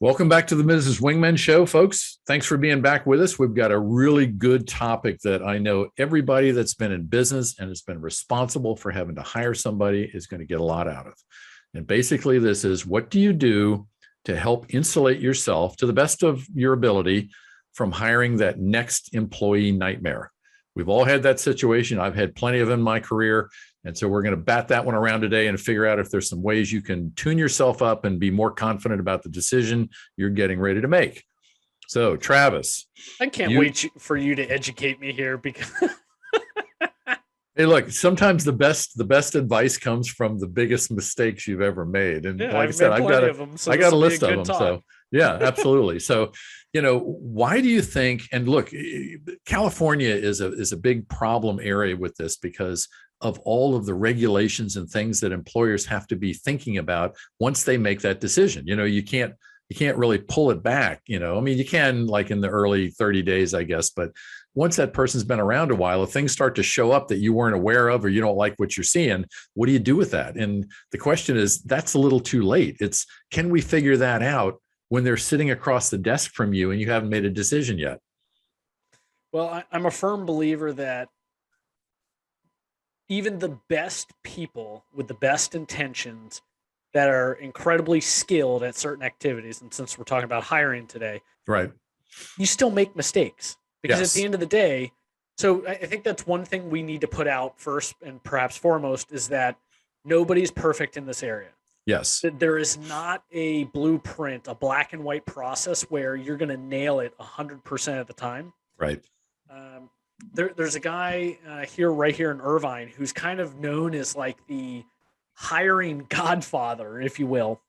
Welcome back to the Business Wingmen show, folks. Thanks for being back with us. We've got a really good topic that I know everybody that's been in business and has been responsible for having to hire somebody is going to get a lot out of. And basically, this is what do you do to help insulate yourself to the best of your ability from hiring that next employee nightmare? We've all had that situation. I've had plenty of them in my career. And so we're going to bat that one around today and figure out if there's some ways you can tune yourself up and be more confident about the decision you're getting ready to make. So, Travis. I can't wait for you to educate me here because hey, look, sometimes the best advice comes from the biggest mistakes you've ever made. And like I said, I got a list of them. So yeah, absolutely. So, why do you think, and look, California is a big problem area with this because of all of the regulations and things that employers have to be thinking about once they make that decision. You can't really pull it back. I mean, you can like in the early 30 days, I guess, but once that person's been around a while, if things start to show up that you weren't aware of or you don't like what you're seeing, what do you do with that? And the question is, that's a little too late. It's, can we figure that out when they're sitting across the desk from you and you haven't made a decision yet? Well, I'm a firm believer that even the best people with the best intentions that are incredibly skilled at certain activities, and since we're talking about hiring today, right, you still make mistakes because yes. At the end of the day, so I think that's one thing we need to put out first and perhaps foremost is that nobody's perfect in this area. Yes. There is not a blueprint, a black and white process where you're going to nail it 100% of the time. Right. There's a guy right here in Irvine who's kind of known as like the hiring godfather, if you will.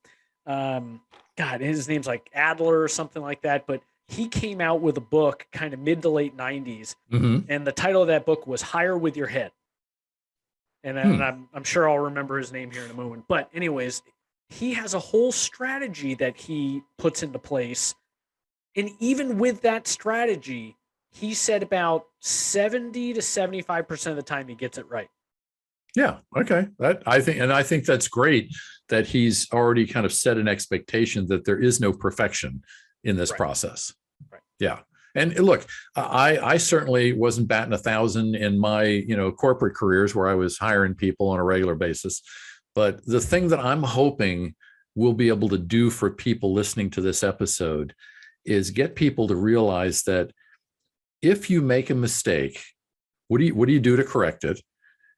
God, his name's like Adler or something like that. But he came out with a book kind of mid to late 90s. Mm-hmm. And the title of that book was Hire With Your Head. And I'm sure I'll remember his name here in a moment. But anyways, he has a whole strategy that he puts into place. And even with that strategy, he said about 70 to 75% of the time he gets it right. Yeah. Okay. I think that's great that he's already kind of set an expectation that there is no perfection in this process. Right. Yeah. And look, I certainly wasn't batting 1,000 in my, corporate careers where I was hiring people on a regular basis. But the thing that I'm hoping we'll be able to do for people listening to this episode is get people to realize that if you make a mistake, what do you do to correct it?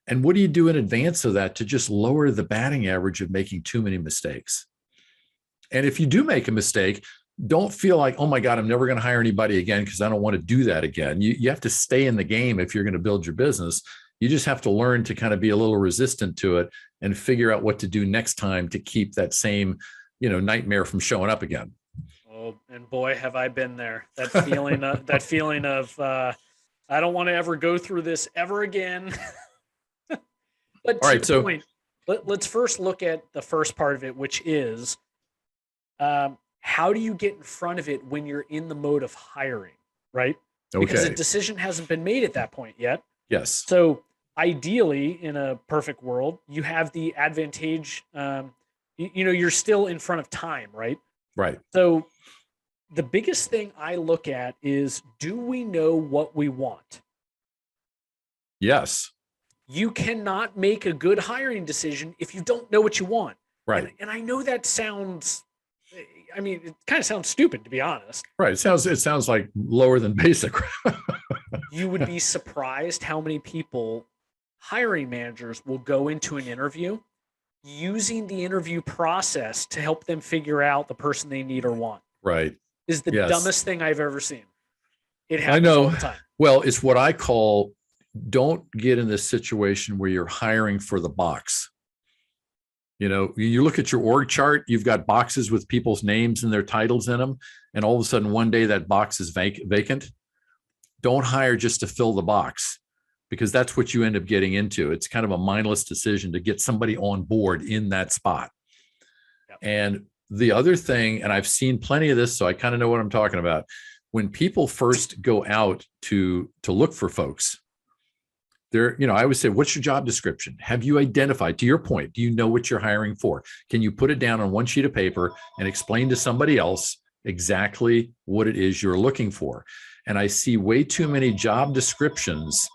And what do you do in advance of that to just lower the batting average of making too many mistakes? And if you do make a mistake, don't feel like, oh my God, I'm never going to hire anybody again because I don't want to do that again. You have to stay in the game if you're going to build your business. You just have to learn to kind of be a little resistant to it and figure out what to do next time to keep that same, nightmare from showing up again. Oh, and boy, have I been there. That feeling of I don't want to ever go through this ever again. But all right, so point, let's first look at the first part of it, which is how do you get in front of it when you're in the mode of hiring, right? Okay. Because a decision hasn't been made at that point yet. Yes. So ideally, in a perfect world, you have the advantage. You're still in front of time, right? Right. So the biggest thing I look at is, do we know what we want? Yes. You cannot make a good hiring decision if you don't know what you want. Right. And I know that sounds, it kind of sounds stupid, to be honest. Right. It sounds like lower than basic. You would be surprised how many people, hiring managers, will go into an interview using the interview process to help them figure out the person they need or want. Right. Is the dumbest thing I've ever seen. It happens I know. all the time. Well, it's what I call, don't get in this situation where you're hiring for the box. You look at your org chart, you've got boxes with people's names and their titles in them. And all of a sudden, one day that box is vacant. Don't hire just to fill the box, because that's what you end up getting into. It's kind of a mindless decision to get somebody on board in that spot. Yep. And the other thing, and I've seen plenty of this, so I kind of know what I'm talking about. When people first go out to look for folks, I always say, what's your job description? Have you identified, to your point, do you know what you're hiring for? Can you put it down on one sheet of paper and explain to somebody else exactly what it is you're looking for. And I see way too many job descriptions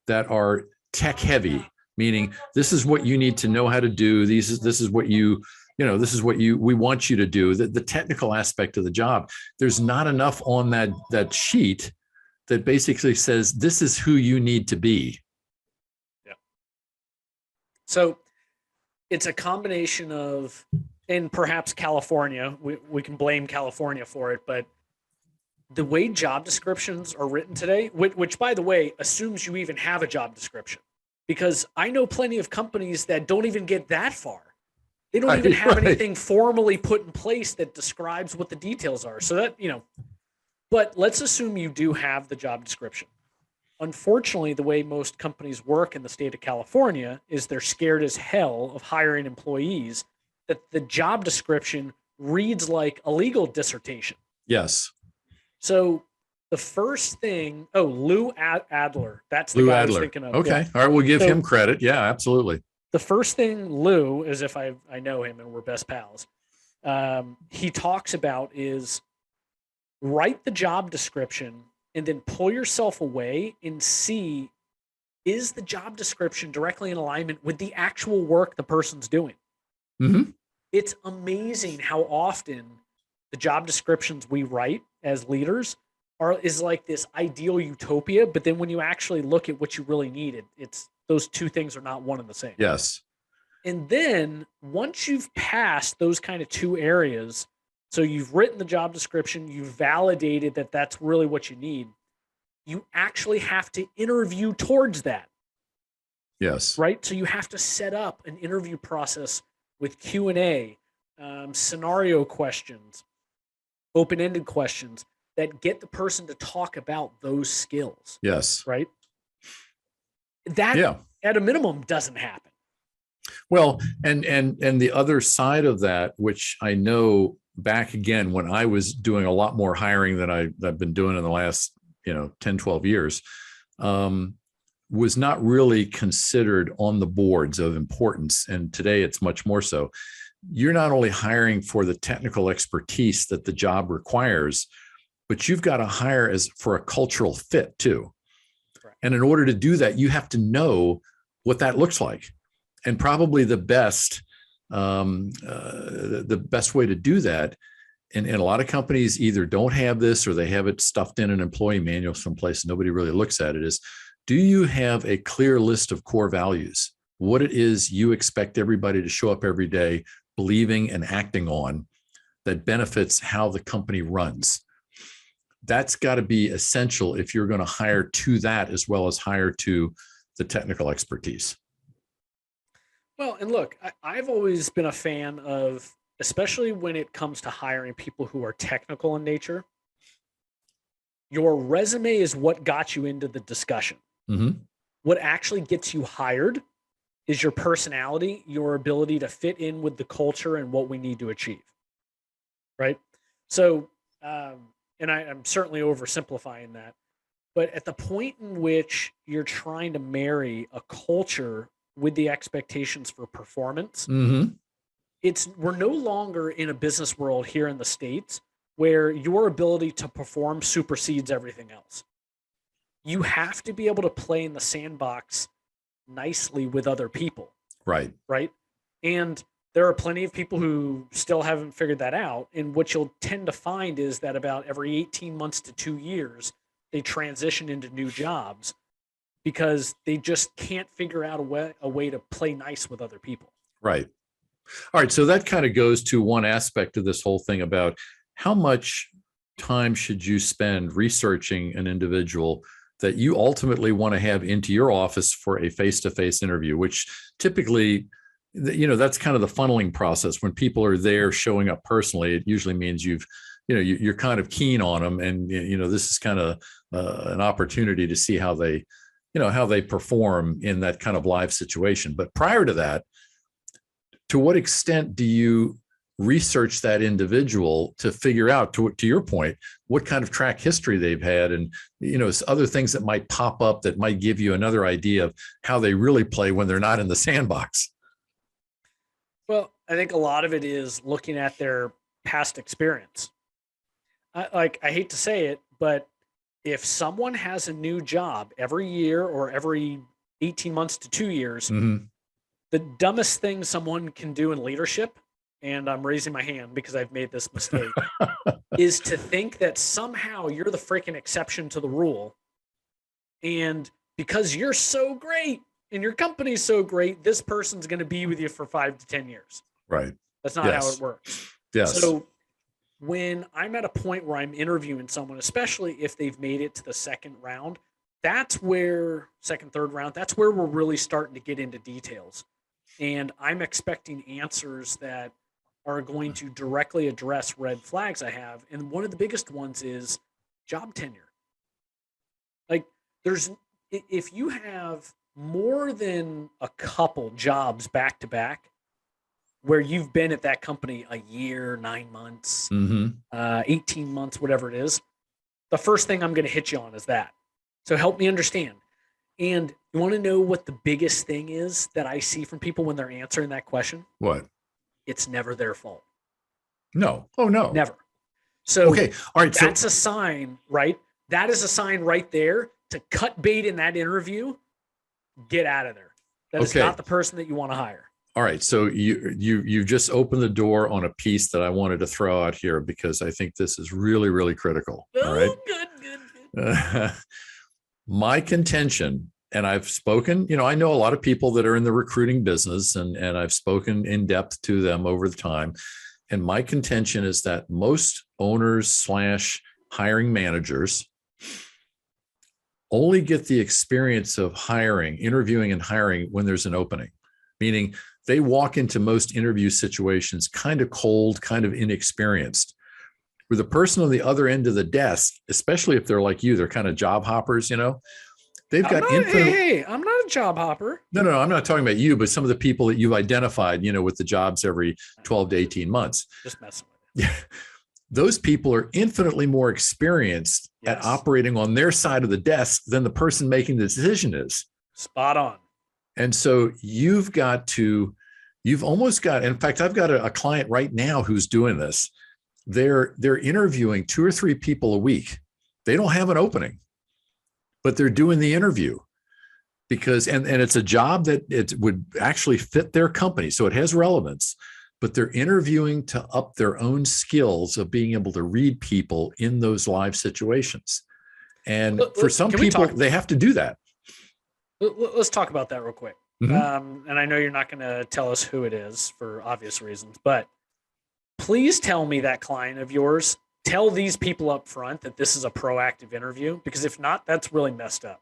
that are tech heavy, meaning this is what you need to know how to do. This is what this is what we want you to do. The technical aspect of the job, there's not enough on that sheet that basically says this is who you need to be. Yeah. So it's a combination of, and perhaps California, we can blame California for it, but the way job descriptions are written today, which by the way, assumes you even have a job description, because I know plenty of companies that don't even get that far. They don't even have anything formally put in place that describes what the details are. So that, but let's assume you do have the job description. Unfortunately, the way most companies work in the state of California is they're scared as hell of hiring employees that the job description reads like a legal dissertation. Yes. So the first thing, Lou Adler, that's the guy I was thinking of. Okay. Yeah. All right. We'll give him credit. Yeah, absolutely. The first thing Lou, as if I know him and we're best pals, he talks about is write the job description and then pull yourself away and see, is the job description directly in alignment with the actual work the person's doing? Mm-hmm. It's amazing how often the job descriptions we write as leaders is like this ideal utopia, but then when you actually look at what you really needed, it's those two things are not one and the same. Yes. And then once you've passed those kind of two areas, so you've written the job description, you've validated that that's really what you need, you actually have to interview towards that. Yes. Right? So you have to set up an interview process with Q&A, scenario questions, open-ended questions that get the person to talk about those skills. Yes. Right? That, at a minimum, doesn't happen. Well, and the other side of that, which I know back again when I was doing a lot more hiring than I've been doing in the last 10, 12 years, was not really considered on the boards of importance. And today it's much more so. You're not only hiring for the technical expertise that the job requires, but you've got to hire for a cultural fit too. Right. And in order to do that, you have to know what that looks like. And probably the best way to do that, and a lot of companies either don't have this or they have it stuffed in an employee manual someplace. Nobody really looks at it. Is, do you have a clear list of core values? What it is you expect everybody to show up every day believing and acting on that benefits how the company runs? That's got to be essential if you're going to hire to that as well as hire to the technical expertise. Well, and look, I've always been a fan of, especially when it comes to hiring people who are technical in nature, your resume is what got you into the discussion. Mm-hmm. What actually gets you hired is your personality, your ability to fit in with the culture and what we need to achieve. Right? So, and I'm certainly oversimplifying that, but at the point in which you're trying to marry a culture with the expectations for performance, mm-hmm. We're no longer in a business world here in the States where your ability to perform supersedes everything else. You have to be able to play in the sandbox nicely with other people. Right. Right. And there are plenty of people who still haven't figured that out. And what you'll tend to find is that about every 18 months to 2 years, they transition into new jobs because they just can't figure out a way to play nice with other people. Right. All right. So that kind of goes to one aspect of this whole thing about how much time should you spend researching an individual that you ultimately want to have into your office for a face-to-face interview, which typically, that's kind of the funneling process. When people are there showing up personally, it usually means you're kind of keen on them. And, this is kind of an opportunity to see how they perform in that kind of live situation. But prior to that, to what extent do you research that individual to figure out, to your point, what kind of track history they've had, and other things that might pop up that might give you another idea of how they really play when they're not in the sandbox? Well, I think a lot of it is looking at their past experience, I hate to say it, but if someone has a new job every year or every 18 months to 2 years, Mm-hmm. the dumbest thing someone can do in leadership, and I'm raising my hand because I've made this mistake, is to think that somehow you're the freaking exception to the rule. And because you're so great and your company's so great, this person's going to be with you for 5 to 10 years. Right. That's not how it Yes. works. Yes. So when I'm at a point where I'm interviewing someone, especially if they've made it to the second round, that's where second, third round, that's where we're really starting to get into details. And I'm expecting answers that are going to directly address red flags I have. And one of the biggest ones is job tenure. Like, there's, if you have more than a couple jobs back to back where you've been at that company a year, 9 months, Mm-hmm. 18 months, whatever it is, the first thing I'm going to hit you on is that. So help me understand. And you want to know what the biggest thing is that I see from people when they're answering that question? What? It's never their fault. No. Oh, no. Never. So Okay. All right. that's a sign, right? That is a sign right there to cut bait in that interview. Get out of there. That is not the person that you want to hire. All right. So you just opened the door on a piece that I wanted to throw out here because I think this is really, really critical. All right. Good. My contention, and I've spoken, I know a lot of people that are in the recruiting business, and I've spoken in depth to them over the time. And my contention is that most owners / hiring managers only get the experience of interviewing and hiring when there's an opening, meaning they walk into most interview situations kind of cold, kind of inexperienced. With the person on the other end of the desk, especially if they're like you, they're kind of job hoppers, they've got infinite. Hey, I'm not a job hopper. No, I'm not talking about you, but some of the people that you've identified, with the jobs every 12 to 18 months. Just messing with it. Those people are infinitely more experienced at operating on their side of the desk than the person making the decision is. Spot on. And so you've almost got, in fact, I've got a client right now who's doing this. They're interviewing 2 or 3 people a week. They don't have an opening, but they're doing the interview because, and it's a job that it would actually fit their company. So it has relevance, but they're interviewing to up their own skills of being able to read people in those live situations. And for some people, they have to do that. Let's talk about that real quick. Mm-hmm. And I know you're not going to tell us who it is for obvious reasons, but please tell me that client of yours, tell these people up front that this is a proactive interview, because if not, that's really messed up.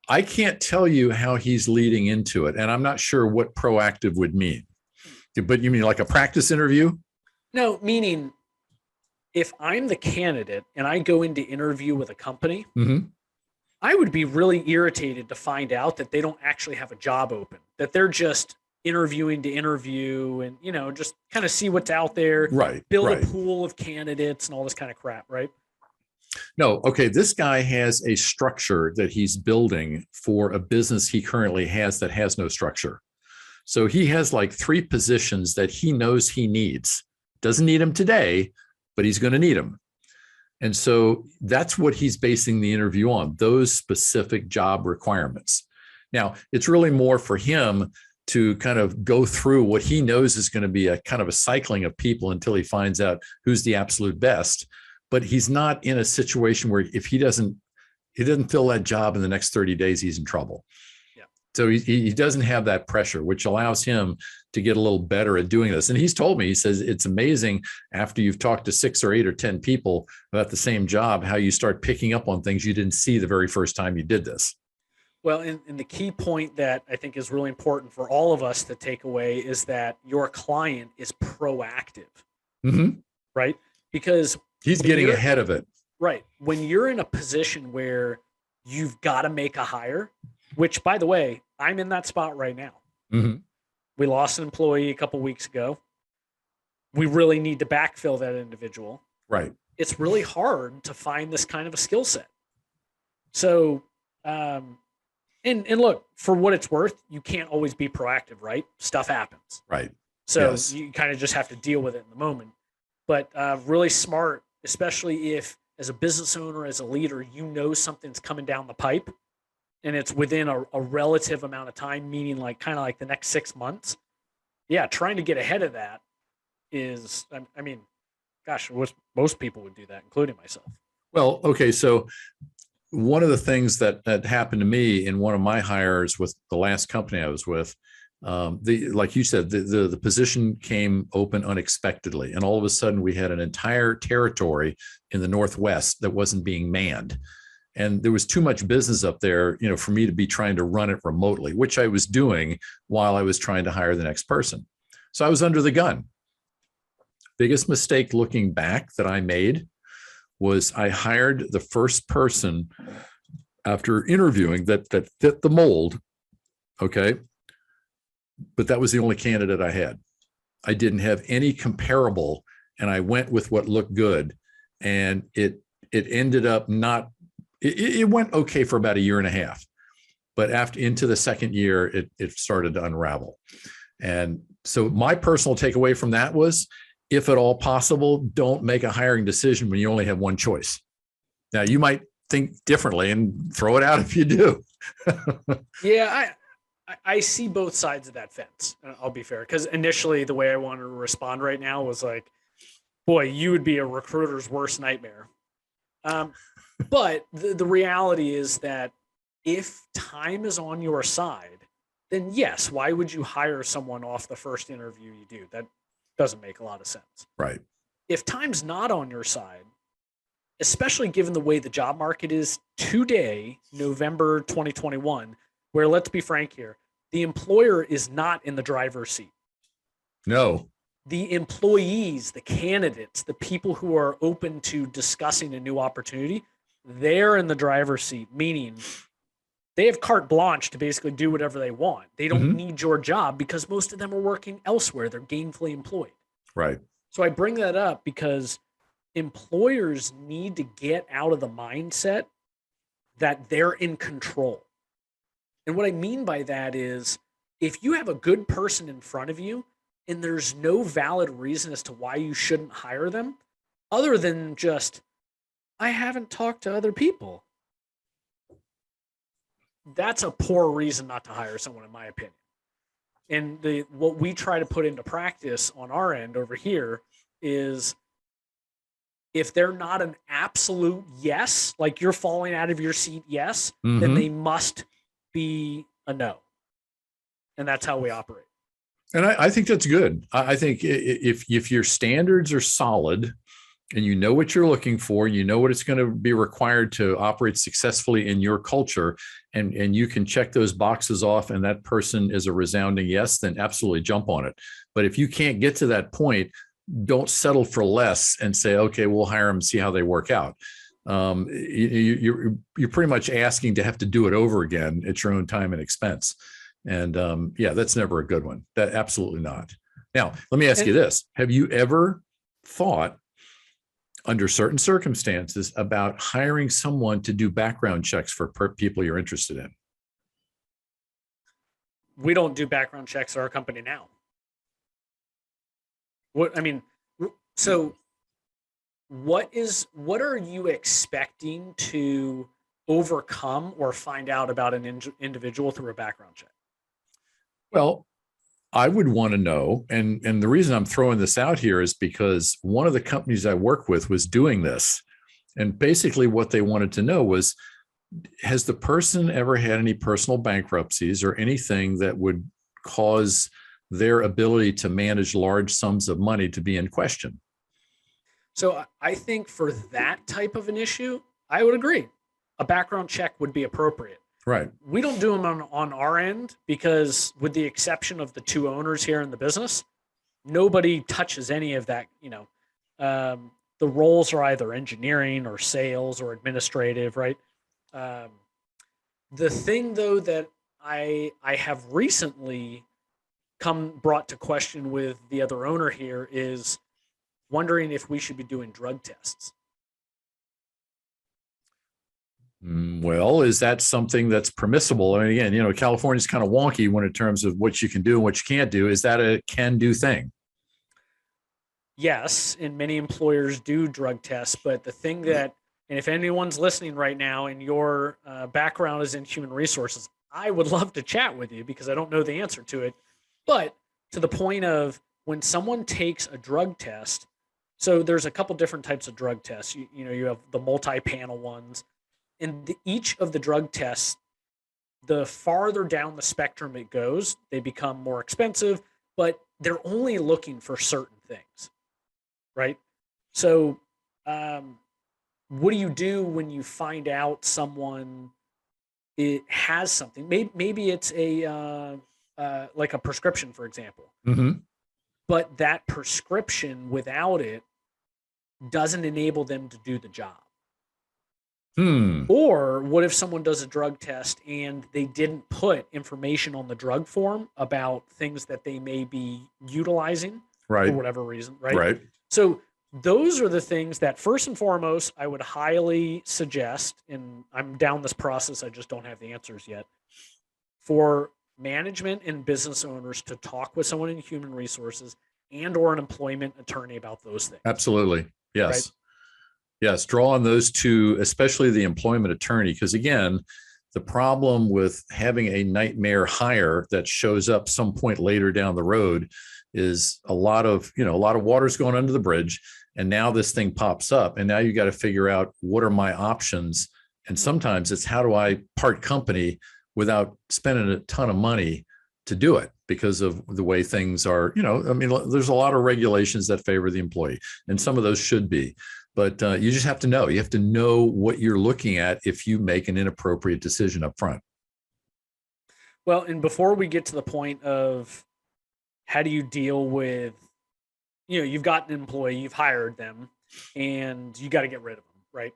I can't tell you how he's leading into it, and I'm not sure what proactive would mean. But you mean like a practice interview? No, meaning if I'm the candidate and I go into interview with a company, mm-hmm. I would be really irritated to find out that they don't actually have a job open, that they're just interviewing to interview and, just kind of see what's out there, build a pool of candidates and all this kind of crap, right? No. Okay. This guy has a structure that he's building for a business he currently has that has no structure. So he has like 3 positions that he knows he needs. Doesn't need them today, but he's going to need them. And so that's what he's basing the interview on, those specific job requirements. Now, it's really more for him to kind of go through what he knows is going to be a kind of a cycling of people until he finds out who's the absolute best. But he's not in a situation where if he doesn't fill that job in the next 30 days, he's in trouble. Yeah. So he doesn't have that pressure, which allows him to get a little better at doing this. And he's told me, he says, it's amazing after you've talked to 6 or 8 or 10 people about the same job, how you start picking up on things you didn't see the very first time you did this. Well, and the key point that I think is really important for all of us to take away is that your client is proactive, mm-hmm. right? Because he's getting ahead of it. Right. When you're in a position where you've got to make a hire, which, by the way, I'm in that spot right now. Mm-hmm. We lost an employee a couple weeks ago. We really need to backfill that individual. Right. It's really hard to find this kind of a skill set. So, and look, for what it's worth, you can't always be proactive, right? Stuff happens. Right. So you kind of just have to deal with it in the moment. but really smart, especially if as a business owner, as a leader, you know something's coming down the pipe and it's within a relative amount of time, meaning like kind of like the next 6 months. Yeah, trying to get ahead of that is, I mean, gosh, most people would do that, including myself. Well, okay. So one of the things that happened to me in one of my hires with the last company I was with, like you said, the position came open unexpectedly, and all of a sudden we had an entire territory in the Northwest that wasn't being manned, and there was too much business up there, for me to be trying to run it remotely, which I was doing while I was trying to hire the next person. So I was under the gun. Biggest mistake looking back that I made was I hired the first person after interviewing that fit the mold. Okay. But that was the only candidate I had. I didn't have any comparable, and I went with what looked good. And it ended up not, it went okay for about a year and a half. But after into the second year, it started to unravel. And so my personal takeaway from that was, if at all possible, don't make a hiring decision when you only have one choice. Now, you might think differently and throw it out if you do. Yeah, I see both sides of that fence. I'll be fair, because initially the way I wanted to respond right now was like, boy, you would be a recruiter's worst nightmare. But the reality is that if time is on your side, then yes, why would you hire someone off the first interview you do? That doesn't make a lot of sense. Right. If time's not on your side, especially given the way the job market is today, November 2021, where, let's be frank here, the employer is not in the driver's seat. No. The employees, the candidates, the people who are open to discussing a new opportunity, they're in the driver's seat, meaning they have carte blanche to basically do whatever they want. They don't need your job because most of them are working elsewhere. They're gainfully employed. Right. So I bring that up because employers need to get out of the mindset that they're in control. And what I mean by that is, if you have a good person in front of you and there's no valid reason as to why you shouldn't hire them, other than just, I haven't talked to other people, that's a poor reason not to hire someone, in my opinion. And what we try to put into practice on our end over here is, if they're not an absolute yes, like you're falling out of your seat yes, then they must be a no. And that's how we operate. And I think that's good. I think if your standards are solid and you know what you're looking for, you know what it's going to be required to operate successfully in your culture, and you can check those boxes off and that person is a resounding yes, then absolutely jump on it. But if you can't get to that point, don't settle for less and say, okay, we'll hire them, see how they work out. You're pretty much asking to have to do it over again at your own time and expense. And yeah, that's never a good one. That absolutely not. Now, let me ask you this. Have you ever thought, under certain circumstances, about hiring someone to do background checks for people you're interested in? We don't do background checks at our company now. What are you expecting to overcome or find out about an individual through a background check? Well, I would want to know, and the reason I'm throwing this out here is because one of the companies I work with was doing this. And basically what they wanted to know was, has the person ever had any personal bankruptcies or anything that would cause their ability to manage large sums of money to be in question? So I think for that type of an issue, I would agree. A background check would be appropriate. Right. We don't do them on our end because, with the exception of the two owners here in the business, nobody touches any of that. The roles are either engineering or sales or administrative, right? The thing, though, that I have recently brought to question with the other owner here is wondering if we should be doing drug tests. Well, is that something that's permissible? I mean, again, California's kind of wonky when in terms of what you can do and what you can't do. Is that a can-do thing? yes, and many employers do drug tests, but the thing that, and if anyone's listening right now and your background is in human resources, I would love to chat with you because I don't know the answer to it. But to the point of when someone takes a drug test, so there's a couple different types of drug tests. You have the multi-panel ones, and each of the drug tests, the farther down the spectrum it goes, they become more expensive, but they're only looking for certain things, right? So, what do you do when you find out someone it has something? Maybe it's a like a prescription, for example, Mm-hmm. but that prescription without it doesn't enable them to do the job. Hmm. Or what if someone does a drug test and they didn't put information on the drug form about things that they may be utilizing for Right. whatever reason, right? Right. So those are the things that first and foremost I would highly suggest, and I'm down this process, I just don't have the answers yet, for management and business owners to talk with someone in human resources and or an employment attorney about those things. Absolutely. Yes. Right? Yes. Draw on those two, especially the employment attorney, because again, the problem with having a nightmare hire that shows up some point later down the road is a lot of water's going under the bridge. And now this thing pops up. And now you got to figure out what are my options. And sometimes it's how do I part company without spending a ton of money to do it because of the way things are, there's a lot of regulations that favor the employee, and some of those should be. But you just have to know. You have to know what you're looking at if you make an inappropriate decision up front. Well, and before we get to the point of how do you deal with, you've got an employee, you've hired them, and you got to get rid of them, right?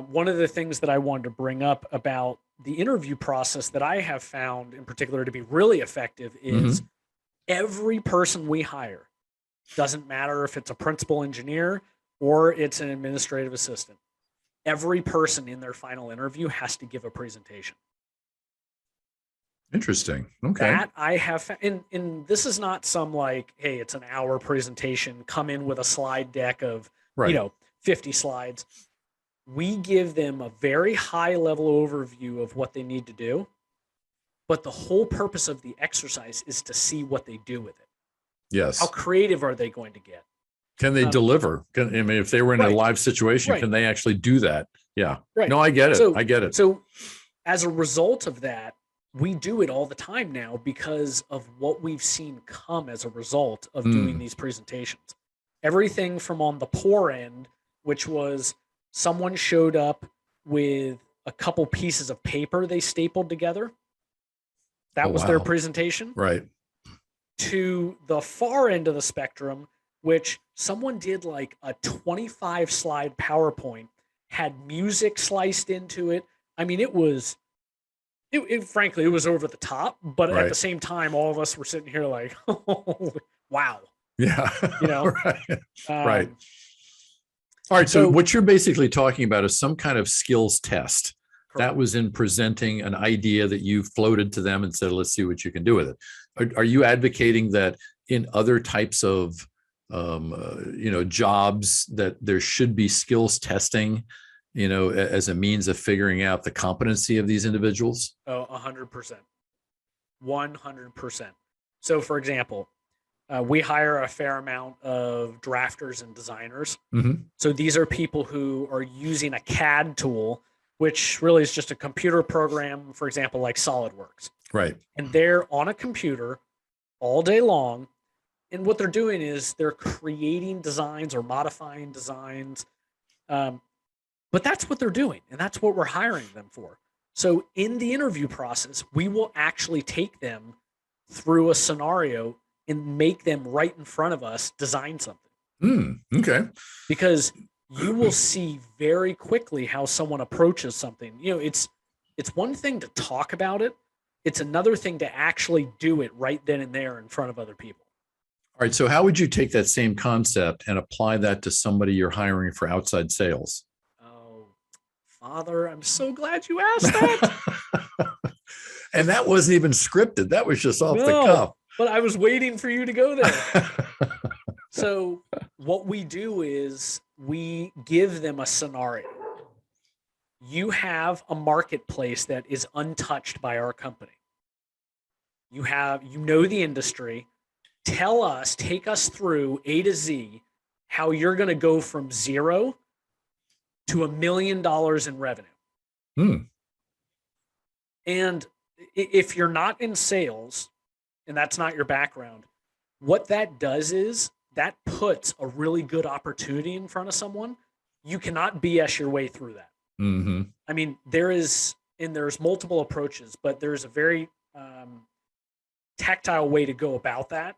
One of the things that I wanted to bring up about the interview process that I have found in particular to be really effective is every person we hire, doesn't matter if it's a principal engineer or it's an administrative assistant, every person in their final interview has to give a presentation. Interesting. Okay. That I have, and this is not some like, hey, it's an hour presentation, come in with a slide deck of, Right. 50 slides. We give them a very high level overview of what they need to do, but the whole purpose of the exercise is to see what they do with it. Yes. How creative are they going to get? Can they deliver? If they were in a live situation, can they actually do that? Yeah. Right. No, I get it. I get it. So as a result of that, we do it all the time now because of what we've seen come as a result of doing these presentations. Everything from on the poor end, which was someone showed up with a couple pieces of paper they stapled together. That was their presentation. Right. To the far end of the spectrum, which someone did like a 25 slide PowerPoint, had music sliced into it. I mean, frankly, it was over the top, but at the same time, all of us were sitting here like, oh, wow. Yeah. Right. Right. All right. So what you're basically talking about is some kind of skills test. Correct. That was in presenting an idea that you floated to them and said, let's see what you can do with it. Are you advocating that in other types of, jobs that there should be skills testing, as a means of figuring out the competency of these individuals? Oh, 100%. 100%. So for example, we hire a fair amount of drafters and designers. So these are people who are using a CAD tool, which really is just a computer program, for example, like SolidWorks. Right. And they're on a computer all day long. And what they're doing is they're creating designs or modifying designs. But that's what they're doing. And that's what we're hiring them for. So in the interview process, we will actually take them through a scenario and make them right in front of us design something. Okay. Because you will see very quickly how someone approaches something. It's one thing to talk about it. It's another thing to actually do it right then and there in front of other people. All right. So how would you take that same concept and apply that to somebody you're hiring for outside sales? Oh, Father, I'm so glad you asked that. And that wasn't even scripted. That was just off the cuff. But I was waiting for you to go there. So what we do is we give them a scenario. You have a marketplace that is untouched by our company. You know the industry. Tell us, take us through A to Z, how you're going to go from zero to $1 million in revenue. Hmm. And if you're not in sales and that's not your background, what that does is that puts a really good opportunity in front of someone. You cannot BS your way through that. Mm-hmm. I mean, there's multiple approaches, but there's a very tactile way to go about that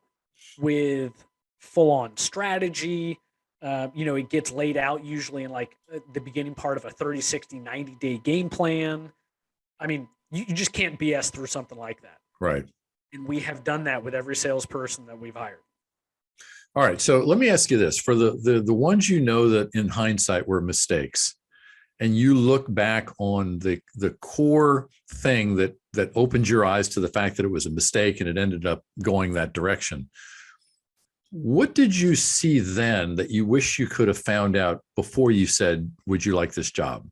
with full on strategy. It gets laid out usually in like the beginning part of a 30, 60, 90-day game plan. I mean, you just can't BS through something like that. Right. And we have done that with every salesperson that we've hired. All right. So let me ask you this: for the ones that in hindsight were mistakes, and you look back on the core thing that opened your eyes to the fact that it was a mistake and it ended up going that direction, what did you see then that you wish you could have found out before you said, would you like this job?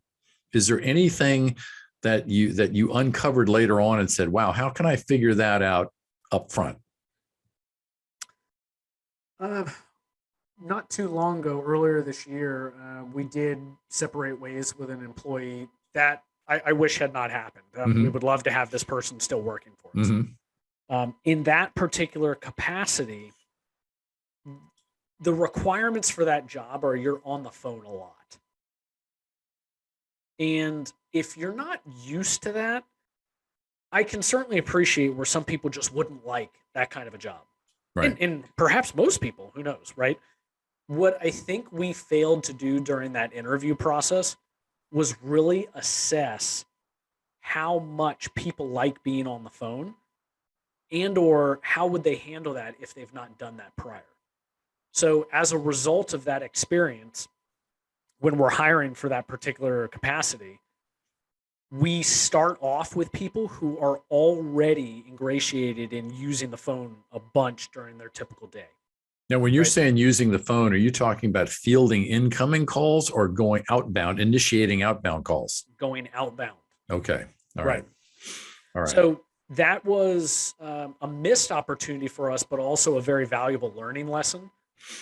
Is there anything that you uncovered later on and said, wow, how can I figure that out up front? Not too long ago, earlier this year, we did separate ways with an employee that I wish had not happened. We would love to have this person still working for us. In that particular capacity, the requirements for that job are you're on the phone a lot. And if you're not used to that, I can certainly appreciate where some people just wouldn't like that kind of a job. Right. And perhaps most people, who knows, right? What I think we failed to do during that interview process was really assess how much people like being on the phone, and or how would they handle that if they've not done that prior. So as a result of that experience, when we're hiring for that particular capacity, we start off with people who are already ingratiated in using the phone a bunch during their typical day. Now, when you're saying using the phone, are you talking about fielding incoming calls or going outbound, initiating outbound calls? Going outbound. Okay. All right. All right. So that was a missed opportunity for us, but also a very valuable learning lesson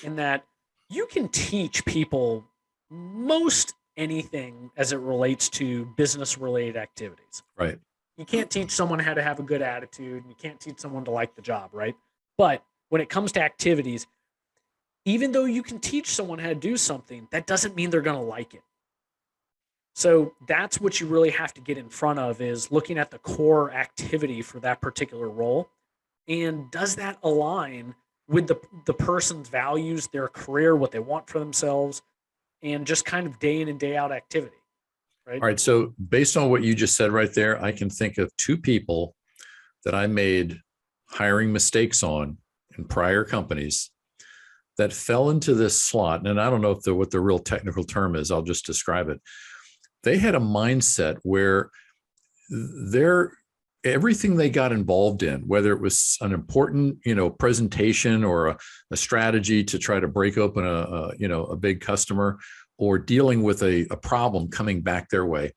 in that you can teach people most anything as it relates to business related activities. Right. You can't teach someone how to have a good attitude, and you can't teach someone to like the job, right? But when it comes to activities, even though you can teach someone how to do something, that doesn't mean they're going to like it. So that's what you really have to get in front of, is looking at the core activity for that particular role. And does that align with the person's values, their career, what they want for themselves, and just kind of day in and day out activity, right? All right. So based on what you just said right there, I can think of two people that I made hiring mistakes on in prior companies that fell into this slot. And I don't know if what the real technical term is. I'll just describe it. They had a mindset where everything they got involved in, whether it was an important, presentation or a strategy to try to break open a big customer, or dealing with a problem coming back their way,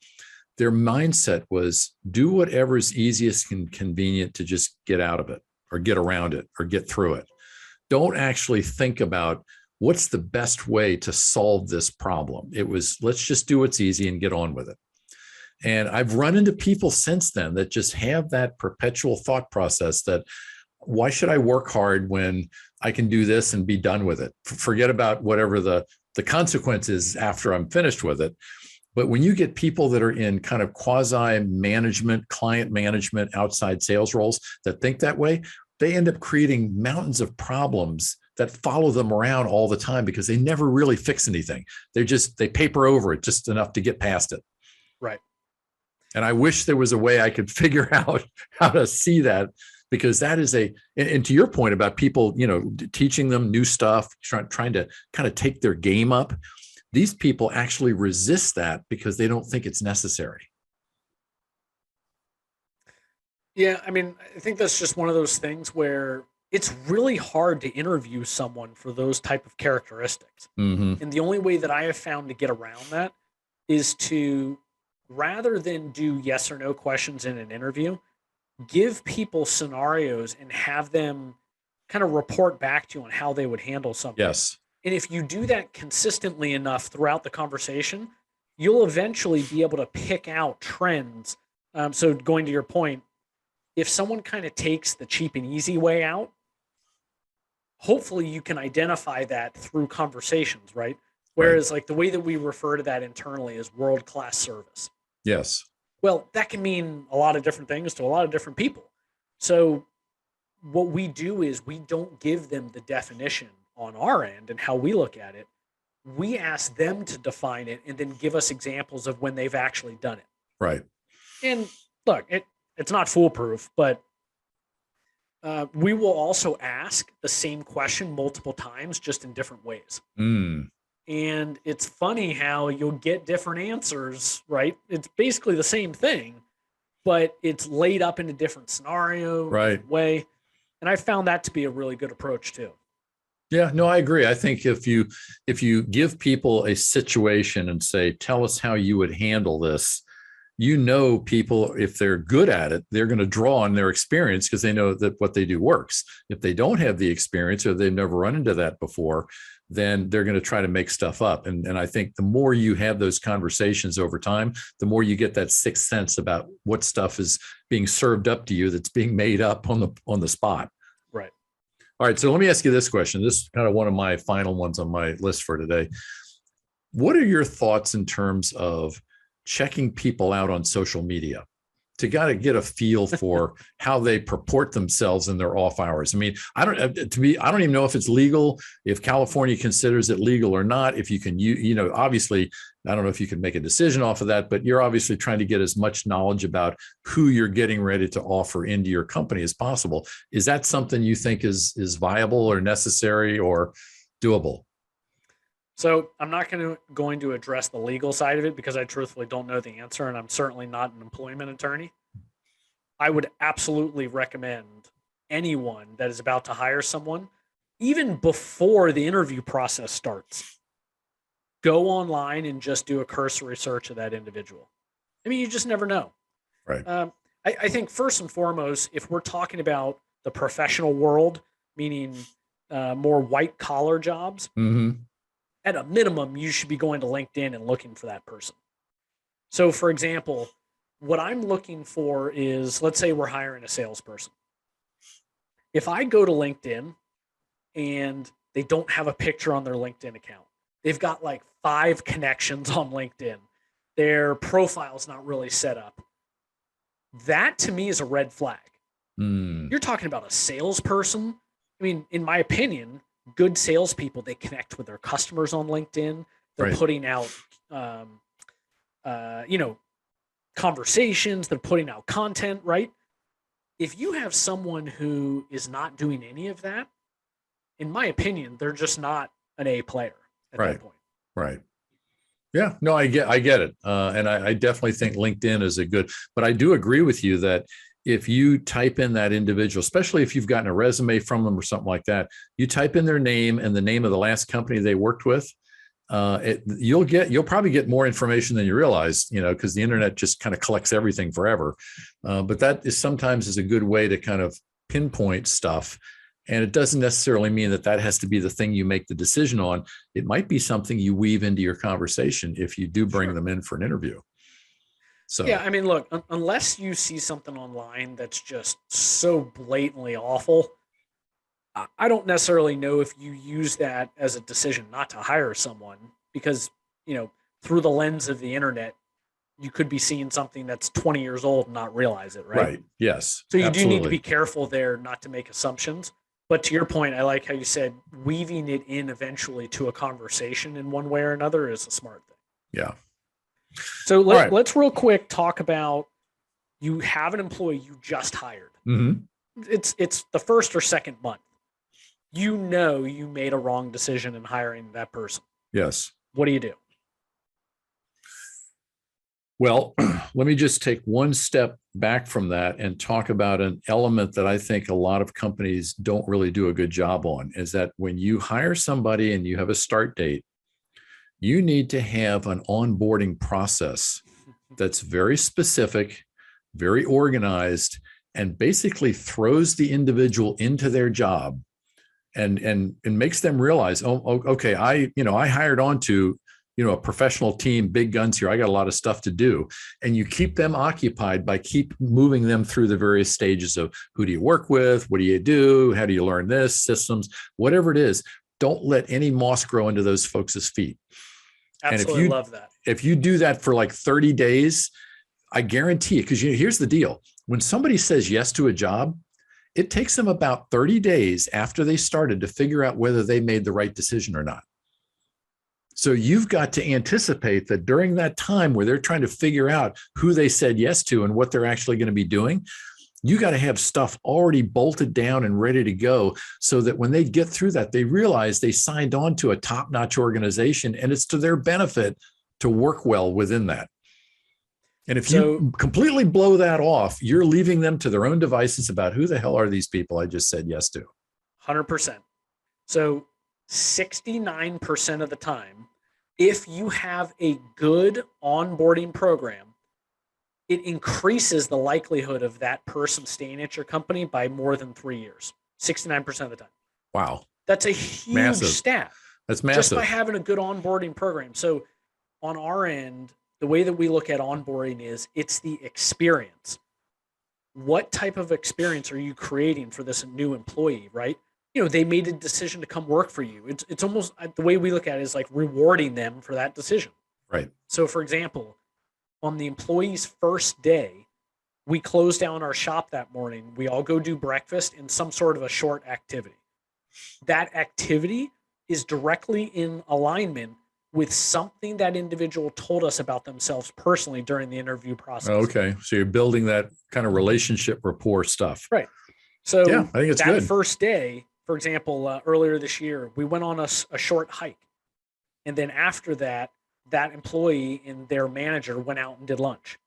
their mindset was do whatever is easiest and convenient to just get out of it or get around it or get through it. Don't actually think about what's the best way to solve this problem. It was, let's just do what's easy and get on with it. And I've run into people since then that just have that perpetual thought process that, why should I work hard when I can do this and be done with it? Forget about whatever the consequences after I'm finished with it. But when you get people that are in kind of quasi management, client management, outside sales roles that think that way, they end up creating mountains of problems that follow them around all the time because they never really fix anything. They paper over it just enough to get past it. Right. And I wish there was a way I could figure out how to see that, because that is and to your point about people, teaching them new stuff, trying to kind of take their game up. These people actually resist that because they don't think it's necessary. Yeah, I mean, I think that's just one of those things where it's really hard to interview someone for those type of characteristics. Mm-hmm. And the only way that I have found to get around that is to, rather than do yes or no questions in an interview, give people scenarios and have them kind of report back to you on how they would handle something. Yes. And if you do that consistently enough throughout the conversation, you'll eventually be able to pick out trends. So going to your point, if someone kind of takes the cheap and easy way out, hopefully you can identify that through conversations, right? Whereas like the way that we refer to that internally is world-class service. Yes. Well, that can mean a lot of different things to a lot of different people. So what we do is we don't give them the definition on our end and how we look at it. We ask them to define it and then give us examples of when they've actually done it. Right. And look, it's not foolproof, but we will also ask the same question multiple times, just in different ways. Mm. And it's funny how you'll get different answers, right? It's basically the same thing, but it's laid up in a different scenario, Right. different way. And I found that to be a really good approach too. Yeah, no, I agree. I think if you give people a situation and say, tell us how you would handle this, people, if they're good at it, they're going to draw on their experience because they know that what they do works. If they don't have the experience or they've never run into that before, then they're going to try to make stuff up. And I think the more you have those conversations over time, the more you get that sixth sense about what stuff is being served up to you that's being made up on the spot. Right. All right. So let me ask you this question. This is kind of one of my final ones on my list for today. What are your thoughts in terms of checking people out on social media to kind of get a feel for how they purport themselves in their off hours? I mean, I don't even know if it's legal, if California considers it legal or not. If you can, obviously, I don't know if you can make a decision off of that, but you're obviously trying to get as much knowledge about who you're getting ready to offer into your company as possible. Is that something you think is viable or necessary or doable? So I'm not going to address the legal side of it because I truthfully don't know the answer, and I'm certainly not an employment attorney. I would absolutely recommend anyone that is about to hire someone, even before the interview process starts, go online and just do a cursory search of that individual. I mean, you just never know. Right. I think first and foremost, if we're talking about the professional world, meaning more white collar jobs, Mm-hmm. at a minimum, you should be going to LinkedIn and looking for that person. So, for example, what I'm looking for is, let's say we're hiring a salesperson. If I go to LinkedIn and they don't have a picture on their LinkedIn account, they've got like 5 connections on LinkedIn, their profile's not really set up, that to me is a red flag. Mm. You're talking about a salesperson. I mean, in my opinion, good salespeople, they connect with their customers on LinkedIn. They're putting out, conversations. They're putting out content, right? If you have someone who is not doing any of that, in my opinion, they're just not an A player at that point. Right. Yeah, no, I get it. And I definitely think LinkedIn is but I do agree with you that if you type in that individual, especially if you've gotten a resume from them or something like that, you type in their name and the name of the last company they worked with, you'll probably get more information than you realize, because the internet just kind of collects everything forever. But that is sometimes a good way to kind of pinpoint stuff. And it doesn't necessarily mean that has to be the thing you make the decision on. It might be something you weave into your conversation if you do bring them in for an interview. So yeah, I mean, look, unless you see something online that's just so blatantly awful, I don't necessarily know if you use that as a decision not to hire someone because, through the lens of the internet, you could be seeing something that's 20 years old and not realize it, right? Right. Yes. So you absolutely. do need to be careful there not to make assumptions. But to your point, I like how you said weaving it in eventually to a conversation in one way or another is a smart thing. Yeah. So let's real quick talk about, you have an employee you just hired. Mm-hmm. It's the first or second month. You made a wrong decision in hiring that person. Yes. What do you do? Well, let me just take one step back from that and talk about an element that I think a lot of companies don't really do a good job on, is that when you hire somebody and you have a start date, you need to have an onboarding process that's very specific, very organized, and basically throws the individual into their job and makes them realize, oh, okay, I hired on to, a professional team, big guns here. I got a lot of stuff to do. And you keep them occupied by keep moving them through the various stages of who do you work with? What do you do? How do you learn this? Systems, whatever it is. Don't let any moss grow into those folks' feet. Absolutely, and love that. If you do that for like 30 days, I guarantee it, because here's the deal. When somebody says yes to a job, it takes them about 30 days after they started to figure out whether they made the right decision or not. So you've got to anticipate that during that time where they're trying to figure out who they said yes to and what they're actually going to be doing, you got to have stuff already bolted down and ready to go so that when they get through that, they realize they signed on to a top-notch organization and it's to their benefit to work well within that. And if you completely blow that off, you're leaving them to their own devices about who the hell are these people I just said yes to. 100%. So 69% of the time, if you have a good onboarding program, it increases the likelihood of that person staying at your company by more than 3 years. 69% of the time. Wow. That's a huge stat. That's massive. Just by having a good onboarding program. So on our end, the way that we look at onboarding is it's the experience. What type of experience are you creating for this new employee, right? They made a decision to come work for you. It's almost, the way we look at it is like rewarding them for that decision. Right. So for example, on the employee's first day, we close down our shop that morning. We all go do breakfast and some sort of a short activity. That activity is directly in alignment with something that individual told us about themselves personally during the interview process. Okay. So you're building that kind of relationship rapport stuff. Right. So yeah, I think it's that good. First day, for example, earlier this year, we went on a short hike. And then after that, that employee and their manager went out and did lunch.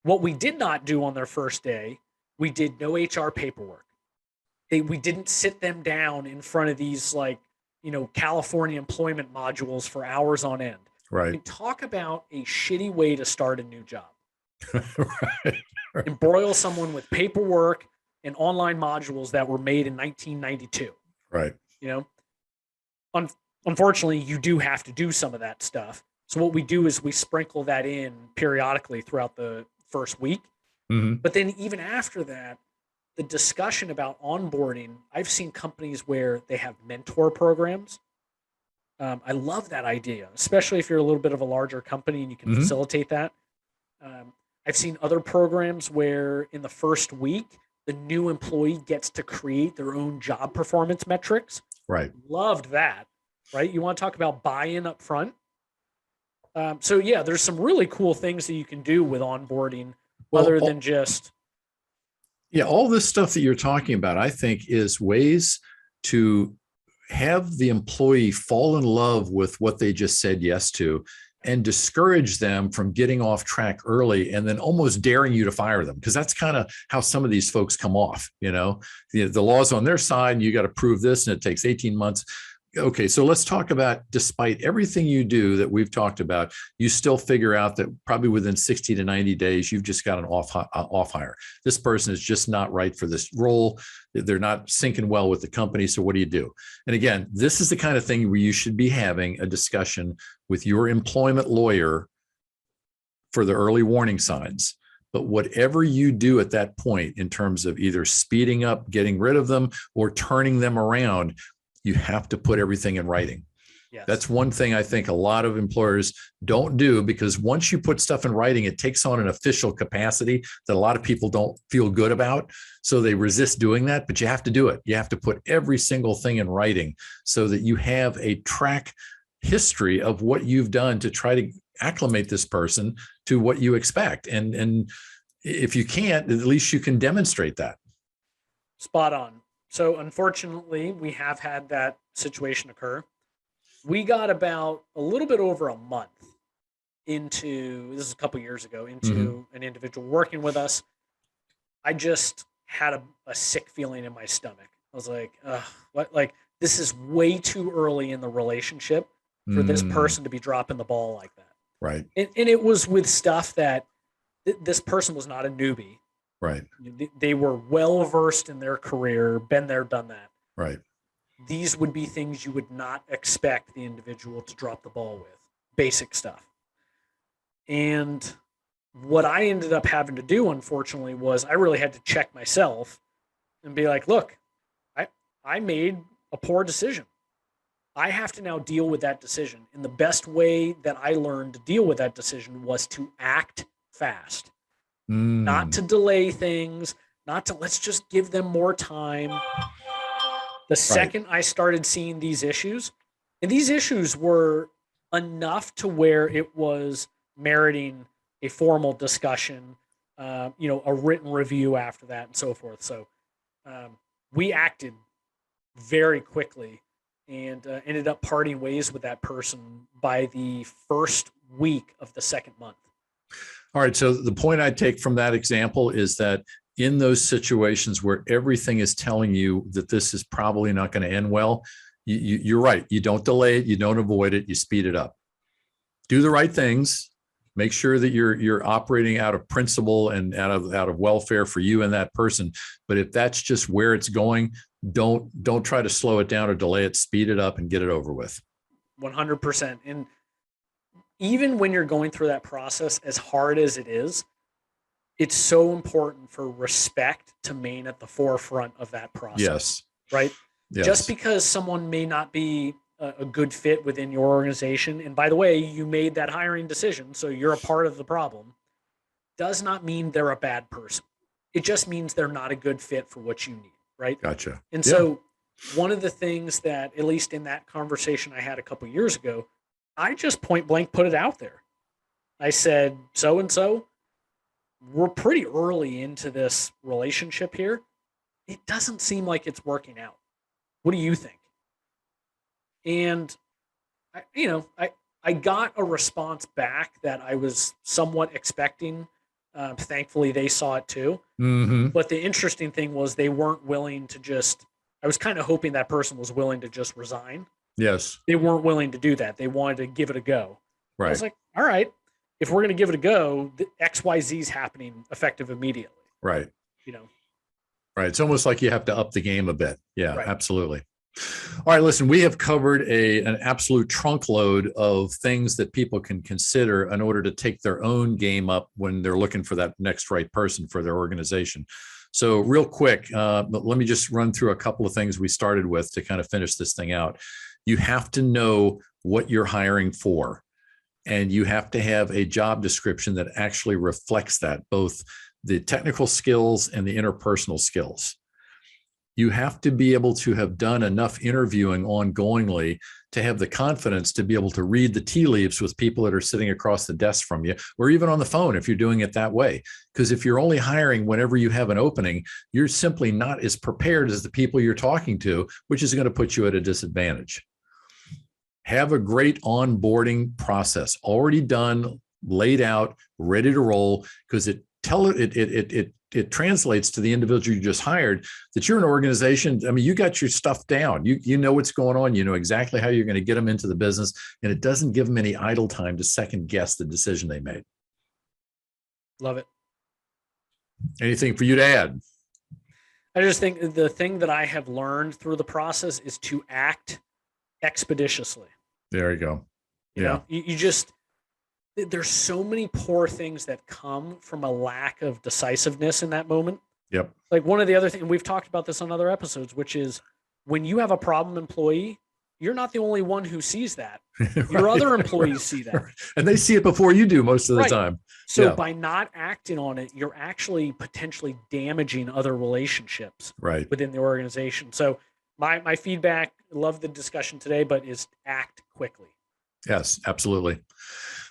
What we did not do on their first day, we did no HR paperwork. We didn't sit them down in front of these California employment modules for hours on end. Right. I mean, talk about a shitty way to start a new job. Right. Embroil someone with paperwork and online modules that were made in 1992. Right. Unfortunately, you do have to do some of that stuff. So what we do is we sprinkle that in periodically throughout the first week. Mm-hmm. But then even after that, the discussion about onboarding, I've seen companies where they have mentor programs. I love that idea, especially if you're a little bit of a larger company and you can facilitate that. I've seen other programs where in the first week, the new employee gets to create their own job performance metrics. Right. Loved that. Right. You want to talk about buy-in up front. So yeah, there's some really cool things that you can do with onboarding other than just. Yeah. All this stuff that you're talking about, I think, is ways to have the employee fall in love with what they just said yes to and discourage them from getting off track early and then almost daring you to fire them. Because that's kind of how some of these folks come off. The law's on their side and you got to prove this and it takes 18 months. Okay, so let's talk about, despite everything you do that we've talked about, you still figure out that probably within 60 to 90 days, you've just got an off hire. This person is just not right for this role. They're not syncing well with the company. So what do you do? And again, this is the kind of thing where you should be having a discussion with your employment lawyer for the early warning signs. But whatever you do at that point in terms of either speeding up, getting rid of them, or turning them around, you have to put everything in writing. Yes. That's one thing I think a lot of employers don't do, because once you put stuff in writing, it takes on an official capacity that a lot of people don't feel good about. So they resist doing that, but you have to do it. You have to put every single thing in writing so that you have a track history of what you've done to try to acclimate this person to what you expect. And if you can't, at least you can demonstrate that. Spot on. So unfortunately, we have had that situation occur. We got about a little bit over a month into, this is a couple years ago, into an individual working with us, I just had a sick feeling in my stomach. I was like, what? Like, this is way too early in the relationship for this person to be dropping the ball like that. Right. And it was with stuff that this person was not a newbie. Right. They were well versed in their career, been there, done that. Right. These would be things you would not expect the individual to drop the ball with. Basic stuff. And what I ended up having to do, unfortunately, was I really had to check myself and be like, look, I made a poor decision. I have to now deal with that decision. And the best way that I learned to deal with that decision was to act fast, not to delay things, not to let's just give them more time. The second I started seeing these issues, and these issues were enough to where it was meriting a formal discussion, a written review after that and so forth. So we acted very quickly and ended up parting ways with that person by the first week of the second month. All right. So the point I take from that example is that in those situations where everything is telling you that this is probably not going to end well, you're right. You don't delay it. You don't avoid it. You speed it up. Do the right things. Make sure that you're operating out of principle and out of welfare for you and that person. But if that's just where it's going, don't try to slow it down or delay it. Speed it up and get it over with. 100%. And even when you're going through that process, as hard as it is, it's so important for respect to remain at the forefront of that process. Yes. Right? Yes. Just because someone may not be a good fit within your organization, and by the way, you made that hiring decision, so you're a part of the problem, does not mean they're a bad person. It just means they're not a good fit for what you need, right? Gotcha. And so one of the things that, at least in that conversation I had a couple years ago, I just point blank put it out there. I said, so-and-so, we're pretty early into this relationship here. It doesn't seem like it's working out. What do you think? And, I got a response back that I was somewhat expecting. Thankfully, they saw it too. Mm-hmm. But the interesting thing was they weren't willing to just, I was kind of hoping that person was willing to just resign. Yes. They weren't willing to do that. They wanted to give it a go. Right. I was like, all right, if we're going to give it a go, the XYZ is happening effective immediately. Right. Right. It's almost like you have to up the game a bit. Yeah, right. Absolutely. All right, listen, we have covered an absolute trunk load of things that people can consider in order to take their own game up when they're looking for that next right person for their organization. So real quick, but let me just run through a couple of things we started with to kind of finish this thing out. You have to know what you're hiring for, and you have to have a job description that actually reflects that, both the technical skills and the interpersonal skills. You have to be able to have done enough interviewing ongoingly to have the confidence to be able to read the tea leaves with people that are sitting across the desk from you, or even on the phone if you're doing it that way. Because if you're only hiring whenever you have an opening, you're simply not as prepared as the people you're talking to, which is going to put you at a disadvantage. Have a great onboarding process already done, laid out, ready to roll, because it translates to the individual you just hired that you're an organization. I mean, you got your stuff down. You know what's going on. You know exactly how you're going to get them into the business, and it doesn't give them any idle time to second guess the decision they made. Love it. Anything for you to add? I just think the thing that I have learned through the process is to act expeditiously. There you go. Yeah. You just, there's so many poor things that come from a lack of decisiveness in that moment. Yep. Like one of the other things, we've talked about this on other episodes, which is when you have a problem employee, you're not the only one who sees that. Your other employees see that. And they see it before you do most of the time. So by not acting on it, you're actually potentially damaging other relationships within the organization. So my feedback, love the discussion today, but is act quickly. Yes, absolutely.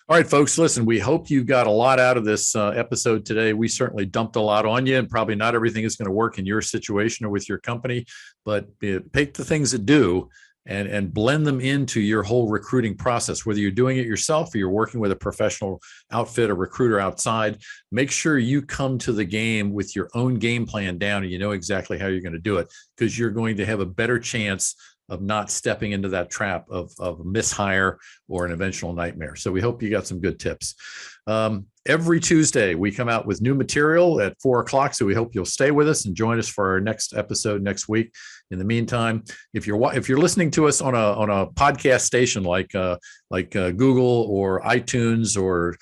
All right, folks, listen, we hope you got a lot out of this episode today. We certainly dumped a lot on you, and probably not everything is going to work in your situation or with your company, but pick the things that do and blend them into your whole recruiting process, whether you're doing it yourself or you're working with a professional outfit, a recruiter outside. Make sure you come to the game with your own game plan down and you know exactly how you're going to do it, because you're going to have a better chance of not stepping into that trap of mishire or an eventual nightmare. So we hope you got some good tips. Every Tuesday, we come out with new material at 4:00. So we hope you'll stay with us and join us for our next episode next week. In the meantime, if you're listening to us on a podcast station like Google or iTunes or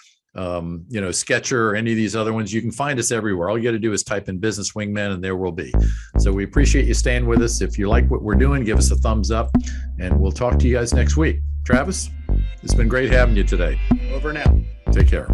Sketcher or any of these other ones, you can find us everywhere. All you got to do is type in Business Wingmen and there we'll be. So we appreciate you staying with us. If you like what we're doing, give us a thumbs up and we'll talk to you guys next week. Travis, it's been great having you today. Over now. Take care.